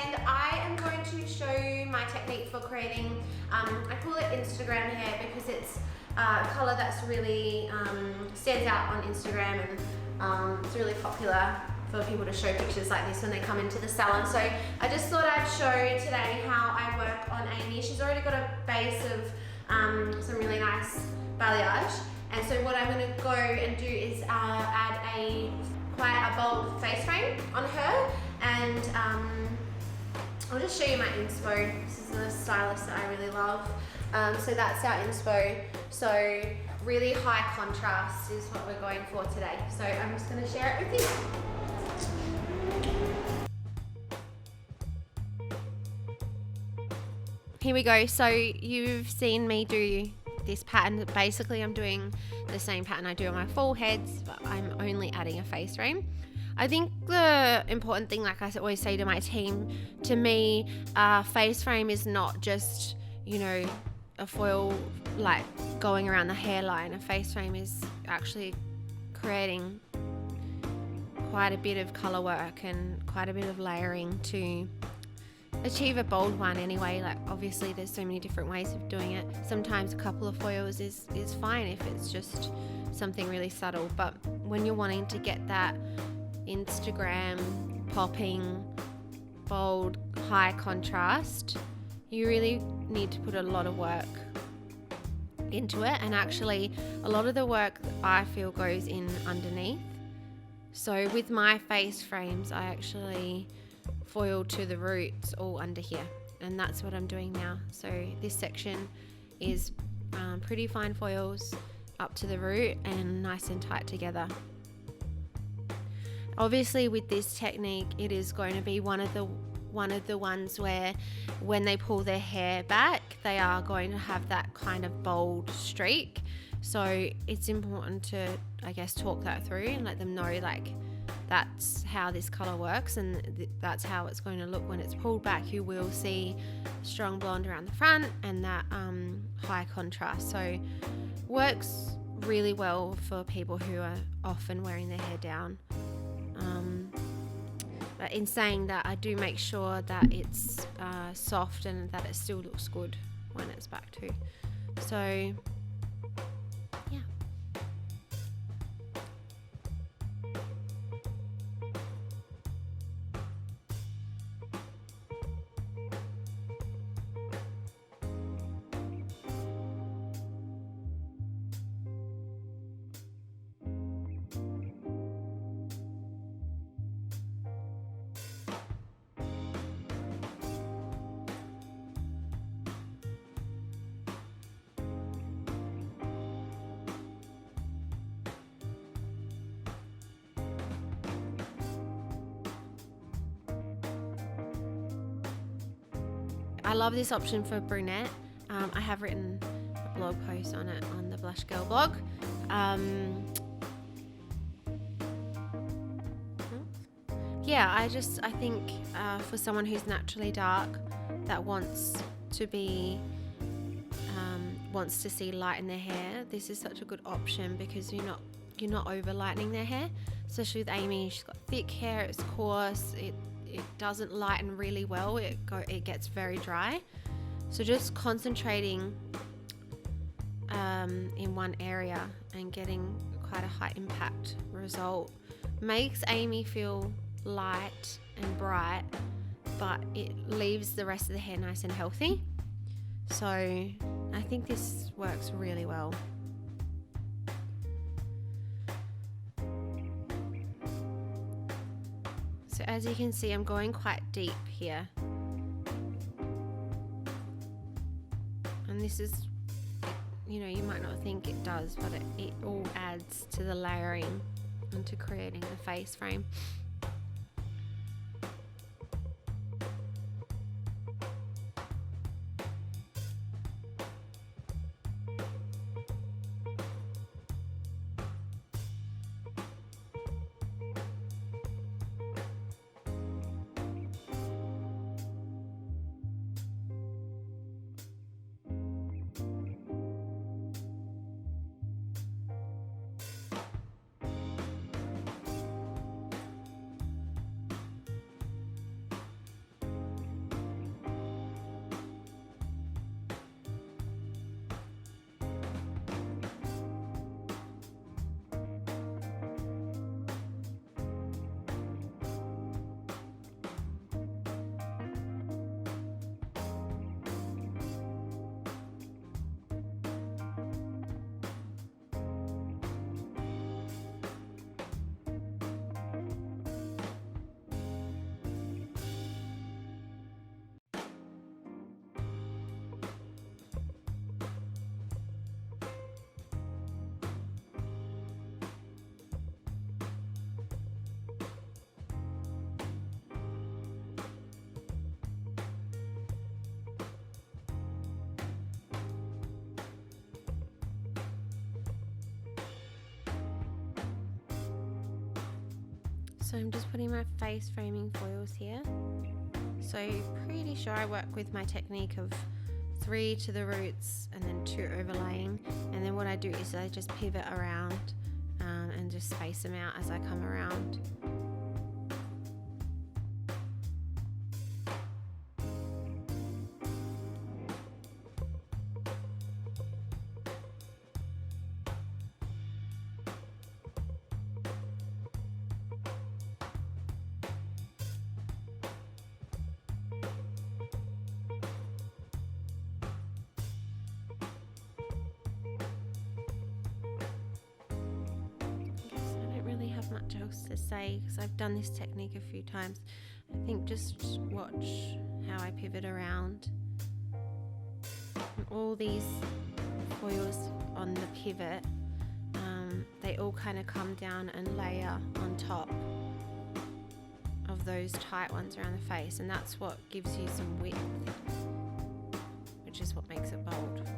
and I am going to show you my technique for creating, I call it Instagram hair because it's a colour that's really stands out on Instagram, and it's really popular for people to show pictures like this when they come into the salon. So I just thought I'd show today how I work on Amy. She's already got a base of some really nice balayage, and so what I'm going to go and do is add quite a bold face frame on her, and I'll just show you my inspo. This is a stylist that I really love. So that's our inspo. So really high contrast is what we're going for today. So I'm just going to share it with you. Here we go. So you've seen me do this pattern. Basically I'm doing the same pattern I do on my full heads, but I'm only adding a face frame. I think the important thing, like I always say to my team, to me, face frame is not just, you know, a foil like going around the hairline. A face frame is actually creating quite a bit of color work and quite a bit of layering to achieve a bold one anyway. Like obviously there's so many different ways of doing it. Sometimes a couple of foils is fine if it's just something really subtle, but when you're wanting to get that Instagram popping, bold, high contrast, you really need to put a lot of work into it, and actually a lot of the work I feel goes in underneath. So with my face frames I actually foil to the roots all under here, and that's what I'm doing now. So this section is pretty fine foils up to the root and nice and tight together. Obviously with this technique it is going to be one of the ones where when they pull their hair back they are going to have that kind of bold streak. So it's important to, I guess, talk that through and let them know like that's how this color works, and that's how it's going to look when it's pulled back. You will see strong blonde around the front and that high contrast. So works really well for people who are often wearing their hair down. But in saying that, I do make sure that it's soft and that it still looks good when it's back too. So yeah. I love this option for brunette. I have written a blog post on it on the Blush Girl blog. Yeah, I think for someone who's naturally dark that wants to see light in their hair, this is such a good option because you're not over lightening their hair. Especially with Amy, she's got thick hair, it's coarse, it doesn't lighten really well, it gets very dry. So just concentrating in one area and getting quite a high impact result makes Amy feel light and bright, but it leaves the rest of the hair nice and healthy. So I think this works really well. So as you can see, I'm going quite deep here. And this is, you know, you might not think it does, but it all adds to the layering and to creating a face frame. So I'm just putting my face framing foils here. So pretty sure I work with my technique of 3 to the roots and then 2 overlaying, and then what I do is I just pivot around and just space them out as I come around. Much else to say because I've done this technique a few times. I think just watch how I pivot around. And all these foils on the pivot, they all kind of come down and layer on top of those tight ones around the face, and that's what gives you some width, which is what makes it bold.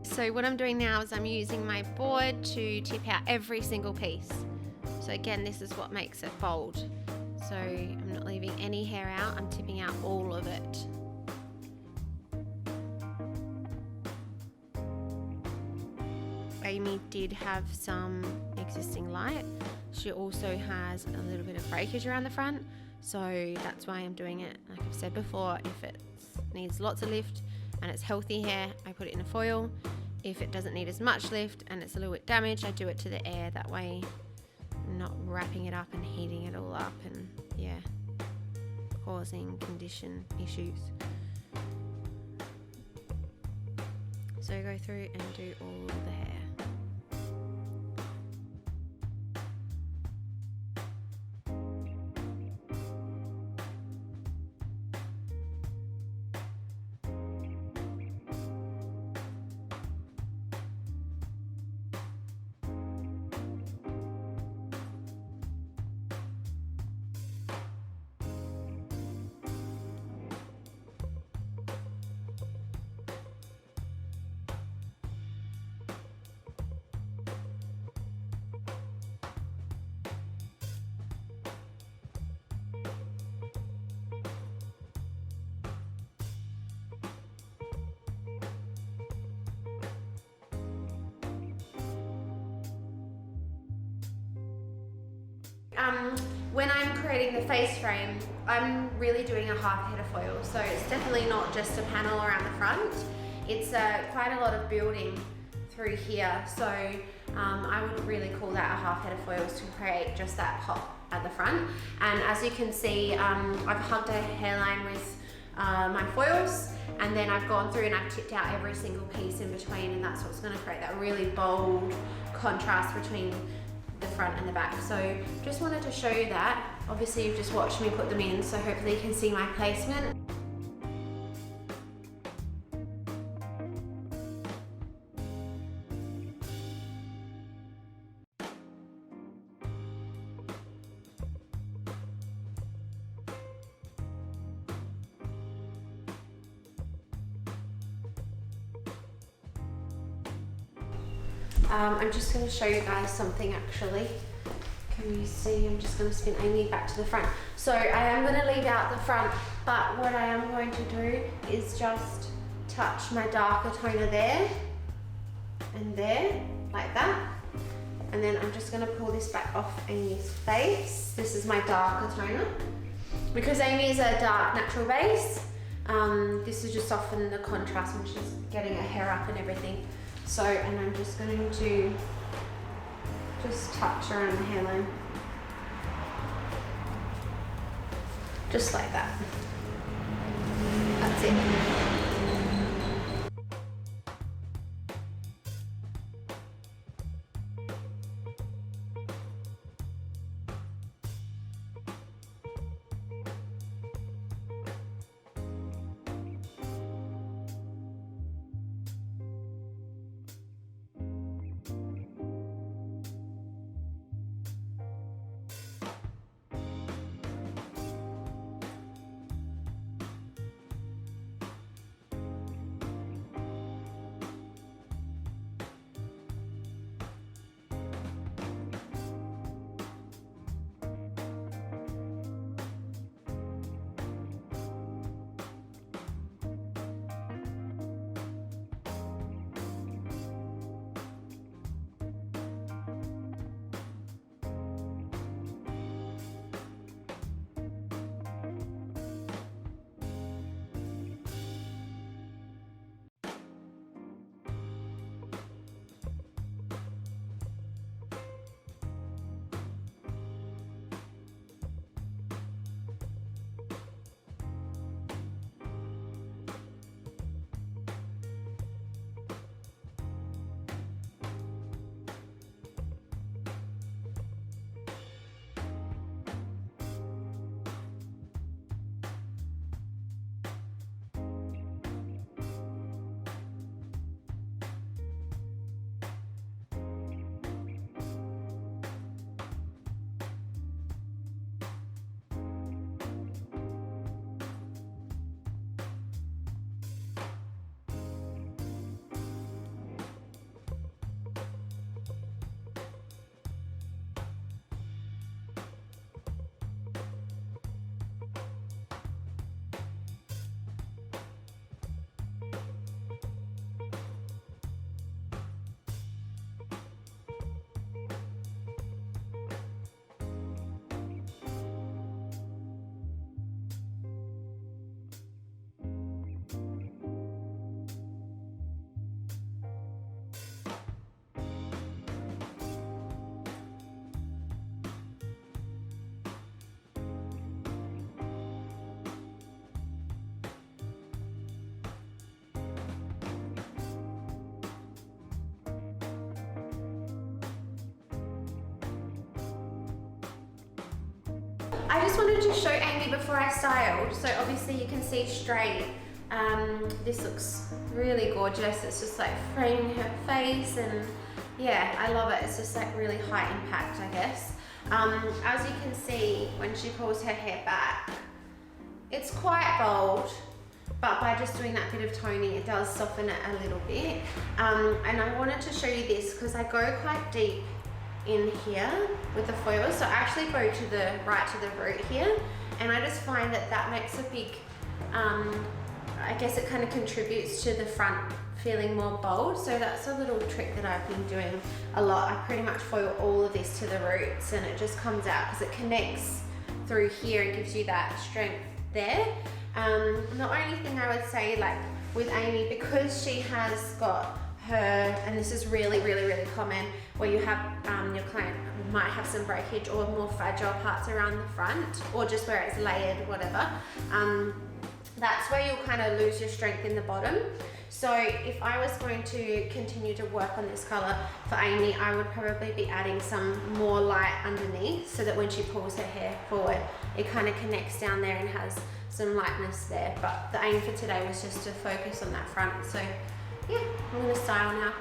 So what I'm doing now is I'm using my board to tip out every single piece. So again, this is what makes it bold. So I'm not leaving any hair out, I'm tipping out all of it. Amy did have some existing light. She also has a little bit of breakage around the front, so that's why I'm doing it. Like I've said before, if it needs lots of lift and it's healthy hair, I put it in a foil. If it doesn't need as much lift and it's a little bit damaged, I do it to the air. That way I'm not wrapping it up and heating it all up and yeah, causing condition issues. So go through and do all the hair. When I'm creating the face frame, I'm really doing a half head of foil, so it's definitely not just a panel around the front. It's quite a lot of building through here, so I would really call that a half head of foils to create just that pop at the front. And as you can see, I've hugged a hairline with my foils, and then I've gone through and I've tipped out every single piece in between, and that's what's going to create that really bold contrast between the front and the back. So just wanted to show you that. Obviously you've just watched me put them in, so hopefully you can see my placement. I'm just going to show you guys something actually. Can you see? I'm just going to spin Amy back to the front. So I am going to leave out the front, but what I am going to do is just touch my darker toner there and there, like that. And then I'm just going to pull this back off Amy's face. This is my darker toner. Because Amy is a dark natural base, this is just soften the contrast when she's getting her hair up and everything. So, and I'm just going to just touch around the hairline. Just like that. That's it. I just wanted to show Amy before I styled. So obviously you can see straight, this looks really gorgeous. It's just like framing her face, and yeah, I love it. It's just like really high impact, I guess. As you can see, when she pulls her hair back, it's quite bold, but by just doing that bit of toning, it does soften it a little bit. And I wanted to show you this because I go quite deep in here with the foil, so I actually go to the right to the root here, and I just find that that makes a big, I guess it kind of contributes to the front feeling more bold. So that's a little trick that I've been doing a lot. I pretty much foil all of this to the roots, and it just comes out because it connects through here and gives you that strength there. The only thing I would say, like with Amy, because she has got her, and this is really common, where you have your client might have some breakage or more fragile parts around the front, or just where it's layered, whatever. that's where you'll kind of lose your strength in the bottom. So if I was going to continue to work on this color for Amy, I would probably be adding some more light underneath so that when she pulls her hair forward, it kind of connects down there and has some lightness there. But the aim for today was just to focus on that front. So yeah, I'm gonna style now.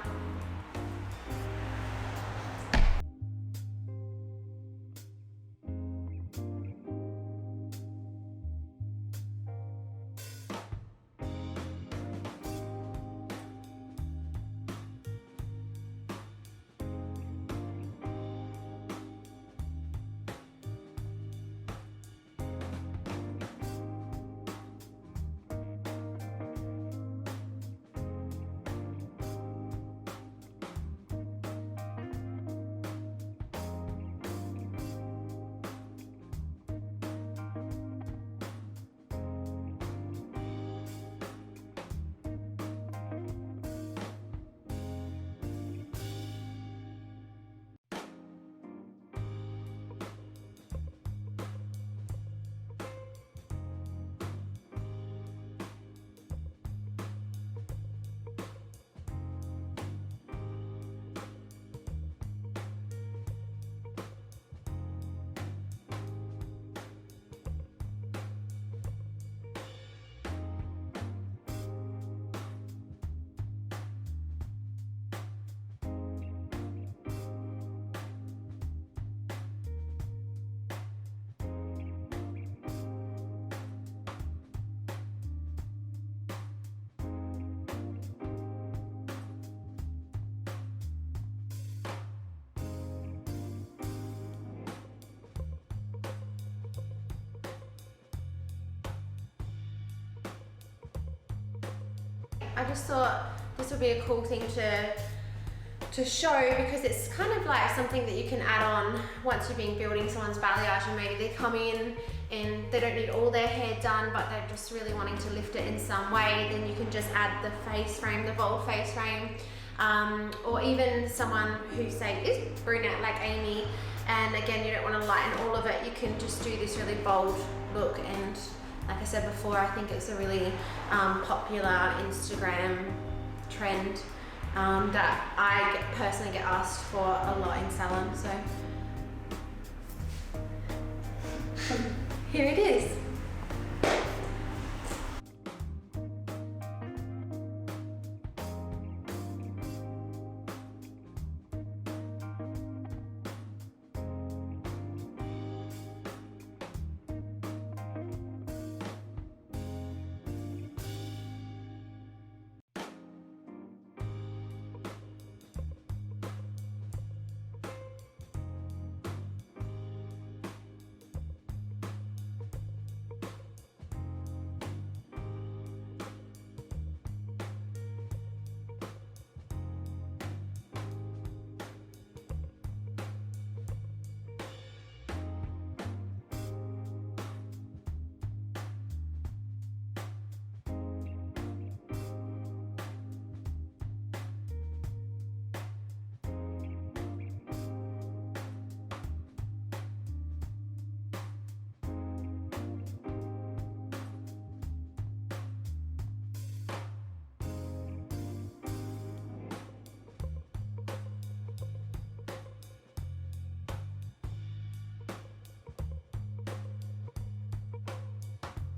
I just thought this would be a cool thing to show, because it's kind of like something that you can add on once you've been building someone's balayage, and maybe they come in and they don't need all their hair done, but they're just really wanting to lift it in some way. Then you can just add the face frame, the bold face frame, or even someone who say is brunette like Amy, and again you don't want to lighten all of it, you can just do this really bold look. And like I said before, I think it's a really popular Instagram trend that I personally get asked for a lot in Salon. So here it is.